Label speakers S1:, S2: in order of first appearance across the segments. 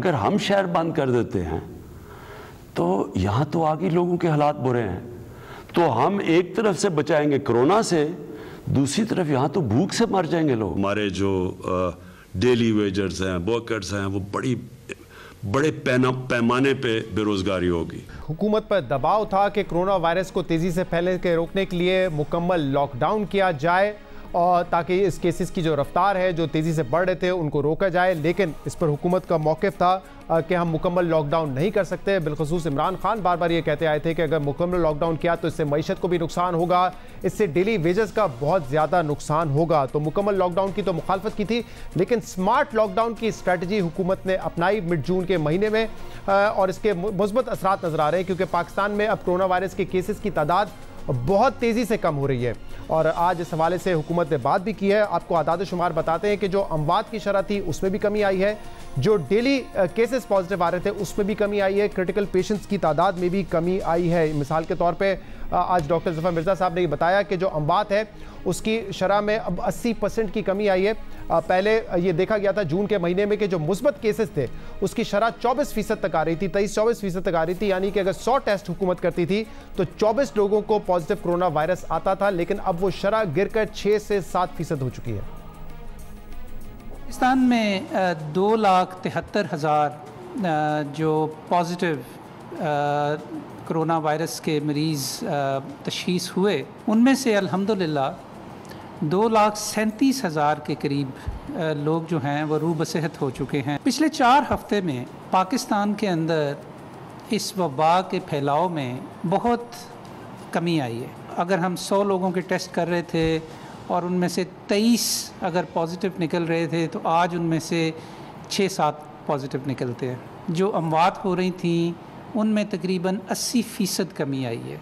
S1: अगर हम शहर बंद कर देते हैं तो यहाँ तो आगे लोगों के हालात बुरे हैं। तो हम एक तरफ से बचाएंगे कोरोना से, दूसरी तरफ यहाँ तो भूख से मर जाएंगे लोग। हमारे जो डेली वेजर्स हैं, वर्कर्स हैं, वो बड़े पैमाने पे बेरोजगारी होगी।
S2: हुकूमत पर दबाव था कि कोरोना वायरस को तेजी से फैलने के रोकने के लिए मुकम्मल लॉकडाउन किया जाए और ताकि इस केसेस की जो रफ्तार है जो तेज़ी से बढ़ रहे थे उनको रोका जाए। लेकिन इस पर हुकूमत का मौक़िफ़ था कि हम मुकम्मल लॉकडाउन नहीं कर सकते। बिलखसूस इमरान खान बार बार ये कहते आए थे कि अगर मुकम्मल लॉकडाउन किया तो इससे मईशत को भी नुकसान होगा, इससे डेली वेजेस का बहुत ज़्यादा नुकसान होगा। तो मुकम्मल लॉकडाउन की तो मुखालफत की थी, लेकिन स्मार्ट लॉकडाउन की स्ट्रैटेजी हुकूमत ने अपनाई मिड जून के महीने में और इसके मुस्बत असरात नज़र आ रहे हैं क्योंकि पाकिस्तान में अब कोरोना वायरस के केसेस की तादाद बहुत तेज़ी से कम हो रही है। और आज इस हवाले से हुकूमत ने बात भी की है। आपको आदाद शुमार बताते हैं कि जो अमवात की शरह थी उसमें भी कमी आई है, जो डेली केसेस पॉजिटिव आ रहे थे उसमें भी कमी आई है, क्रिटिकल पेशेंट्स की तादाद में भी कमी आई है। मिसाल के तौर पे आज डॉक्टर ज़फ़र मिर्ज़ा साहब ने ये बताया कि जो अमवात है उसकी शरह में अब 80% की कमी आई है। पहले ये देखा गया था जून के महीने में कि जो मुस्बत केसेस थे उसकी शरह 24% तक आ रही थी, 23-24% तक आ रही थी, यानी कि अगर 100 टेस्ट हुकूमत करती थी तो 24 लोगों को पॉजिटिव कोरोना वायरस आता था, लेकिन अब वो शरह गिरकर 6 से 7% हो चुकी है।
S3: पाकिस्तान में 2,73,000 जो पॉजिटिव कोरोना वायरस के मरीज़ तशख़ीस हुए, उनमें से अल्हम्दुलिल्लाह 2,37,000 के करीब लोग जो हैं वो रूह बसेहत हो चुके हैं। पिछले 4 हफ्ते में पाकिस्तान के अंदर इस वबा के फैलाव में बहुत कमी आई है। अगर हम 100 लोगों के टेस्ट कर रहे थे और उनमें से 23 अगर पॉजिटिव निकल रहे थे तो आज उनमें से 6-7 पॉजिटिव निकलते हैं। जो अमवात हो रही थी उनमें तकरीबन 80% कमी आई है।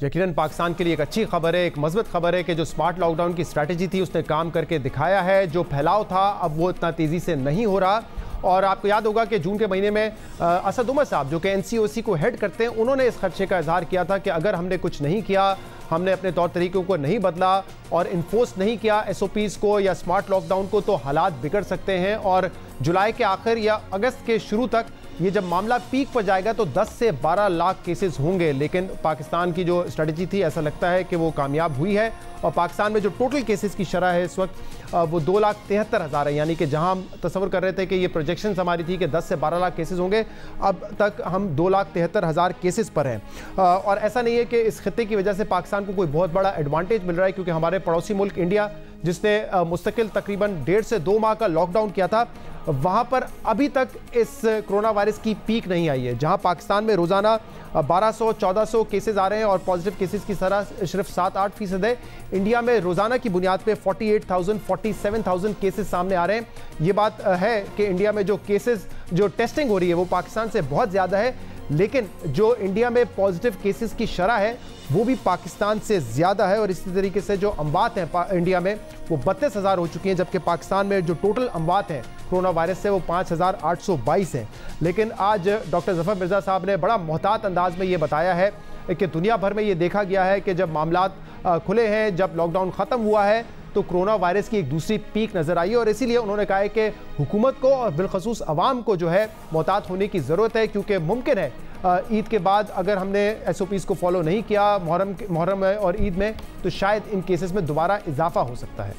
S2: यकीनन पाकिस्तान के लिए एक अच्छी खबर है, एक मज़बूत खबर है कि जो स्मार्ट लॉकडाउन की स्ट्रैटेजी थी उसने काम करके दिखाया है। जो फैलाव था अब वो इतना तेज़ी से नहीं हो रहा। और आपको याद होगा कि जून के महीने में असद उमर साहब जो कि NCOC को हेड करते हैं, उन्होंने इस खदशे का इजहार किया था कि अगर हमने कुछ नहीं किया, हमने अपने तौर तरीक़ों को नहीं बदला और इन्फोर्स नहीं किया SOPs को या स्मार्ट लॉकडाउन को, तो हालात बिगड़ सकते हैं। और जुलाई के आखिर या अगस्त के शुरू तक ये जब मामला पीक पर जाएगा तो 10 से 12 लाख केसेस होंगे। लेकिन पाकिस्तान की जो स्ट्रेटजी थी ऐसा लगता है कि वो कामयाब हुई है और पाकिस्तान में जो टोटल केसेस की शरह है इस वक्त वो 2,73,000 है, यानी कि जहां हम तस्वर कर रहे थे कि ये प्रोजेक्शंस हमारी थी कि 10 से 12 लाख केसेस होंगे, अब तक हम 2,73,000 केसेस पर हैं। और ऐसा नहीं है कि इस खित्ते की वजह से पाकिस्तान को कोई बहुत बड़ा एडवांटेज मिल रहा है, क्योंकि हमारे पड़ोसी मुल्क इंडिया जिसने मुस्तकिल तकरीबन 1.5 से 2 माह का लॉकडाउन किया था, वहाँ पर अभी तक इस कोरोना वायरस की पीक नहीं आई है। जहाँ पाकिस्तान में रोज़ाना 1200-1400 केसेस आ रहे हैं और पॉजिटिव केसेस की शरह सिर्फ 7-8% है, इंडिया में रोज़ाना की बुनियाद पे 48,000-47,000 केसेस सामने आ रहे हैं। ये बात है कि इंडिया में जो केसेस जो टेस्टिंग हो रही है वो पाकिस्तान से बहुत ज़्यादा है, लेकिन जो इंडिया में पॉजिटिव केसेस की शरह है वो भी पाकिस्तान से ज़्यादा है। और इसी तरीके से जो अमवात हैं इंडिया में वो 32,000 हो चुकी हैं, जबकि पाकिस्तान में जो टोटल अमवात हैं कोरोना वायरस से वो 5,822 हैं। लेकिन आज डॉक्टर ज़फ़र मिर्ज़ा साहब ने बड़ा मोहतात अंदाज में ये बताया है कि दुनिया भर में ये देखा गया है कि जब मामलात खुले हैं, जब लॉकडाउन ख़त्म हुआ है, तो कोरोना वायरस की एक दूसरी पीक नज़र आई। और इसीलिए उन्होंने कहा है कि हुकूमत को और बिलखसूस अवाम को जो है मोहतात होने की ज़रूरत है, क्योंकि मुमकिन है ईद के बाद अगर हमने SOPs को फॉलो नहीं किया मुहर्रम और ईद में, तो शायद इन केसेस में दोबारा इजाफा हो सकता है।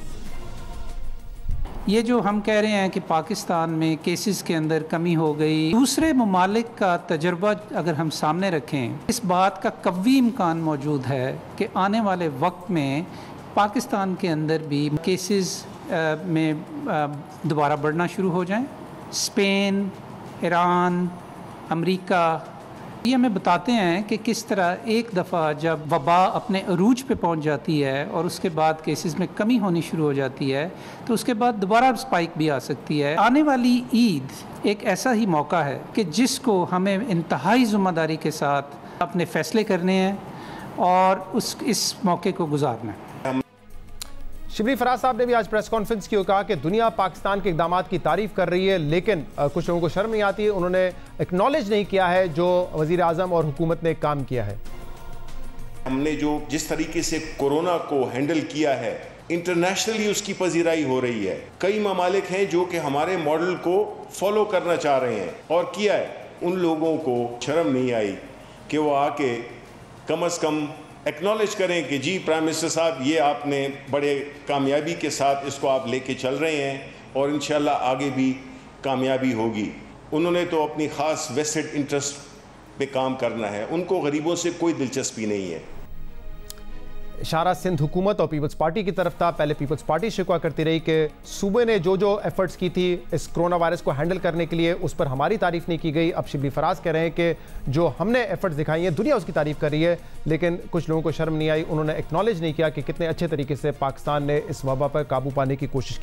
S3: ये जो हम कह रहे हैं कि पाकिस्तान में केसेस के अंदर कमी हो गई, दूसरे ममालिक का तजर्बा अगर हम सामने रखें, इस बात का कवी इम्कान मौजूद है कि आने वाले वक्त में पाकिस्तान के अंदर भी केसेस में दोबारा बढ़ना शुरू हो जाएं। स्पेन, ईरान, अमेरिका ये हमें बताते हैं कि किस तरह एक दफ़ा जब वबा अपने अरूज पे पहुंच जाती है और उसके बाद केसेस में कमी होनी शुरू हो जाती है, तो उसके बाद दोबारा स्पाइक भी आ सकती है। आने वाली ईद एक ऐसा ही मौका है कि जिसको हमें इंतहाई ज़िम्मेदारी के साथ अपने फ़ैसले करने हैं और इस मौके को गुजारना है।
S2: शिबली फराज साहब ने भी आज प्रेस कॉन्फ्रेंस की और कहा कि दुनिया पाकिस्तान के इक़दाम की तारीफ कर रही है, लेकिन कुछ लोगों को शर्म नहीं आती है। उन्होंने एक्नॉलेज नहीं किया है जो वज़ीर आज़म और हुकूमत ने काम किया है।
S4: हमने जो जिस तरीके से कोरोना को हैंडल किया है इंटरनेशनली उसकी पजीराई हो रही है। कई ममालिक हैं जो कि हमारे मॉडल को फॉलो करना चाह रहे हैं और किया है। उन लोगों को शर्म नहीं आई कि वो आके कम से कम एक्नॉलेज करें कि जी प्राइम मिनिस्टर साहब, ये आपने बड़े कामयाबी के साथ इसको आप लेके चल रहे हैं और इंशाल्लाह आगे भी कामयाबी होगी। उन्होंने तो अपनी ख़ास वेस्टेड इंटरेस्ट पे काम करना है, उनको गरीबों से कोई दिलचस्पी नहीं है।
S2: इशारा सिंध हुकूमत और पीपल्स पार्टी की तरफ था। पहले पीपल्स पार्टी शिकवा करती रही कि सूबे ने जो जो एफर्ट्स की थी इस कोरोना वायरस को हैंडल करने के लिए, उस पर हमारी तारीफ नहीं की गई। अब शिबली फराज कह रहे हैं कि जो हमने एफर्ट्स दिखाई हैं दुनिया उसकी तारीफ कर रही है, लेकिन कुछ लोगों को शर्म नहीं आई। उन्होंने एक्नॉलेज नहीं किया कि कितने अच्छे तरीके से पाकिस्तान ने इस वबा पर काबू पाने की कोशिश